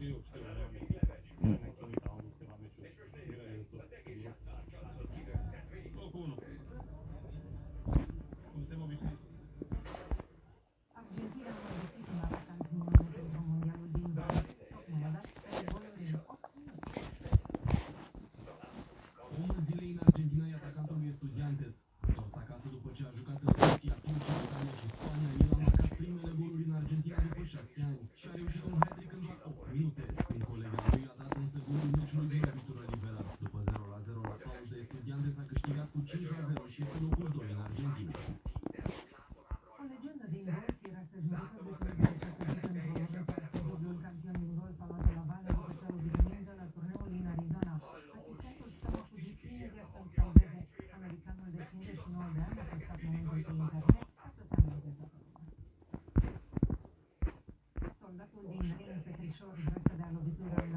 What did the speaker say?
Argentina a mai găsit un atacant numele pentru mondialul din golf. Tocmai a dat 3 goluri în 8 minute. Omul zilei în Argentina e atacantul lui Estudiantes. Întors acasă după ce a jucat în Rusia, Turcia, Italia și Spania, el a marcat primele goluri în Argentina după 6 ani și a reușit un hat-trick în doar 8 minute. Un coleg al lui a dat însă golul meciului din lovitură liberă. După 0-0 la pauză, Estudiantes a câștigat cu 5-0 și e pe locul 2 în Argentina. O legendă din golf era Sergio Roberto, ce a căzut într-o lovitură. Dublul campion din golf a luat-o la vală după ce a lovit mingea la turneul din Arizona. Asistentul său a fugit imediat să-l salveze. Americanul de 59 de ani a postat momentul pe internet ca să se amuzeze toată lumea. Soldatul din ring, Petrișor, vrea să dea lovitura în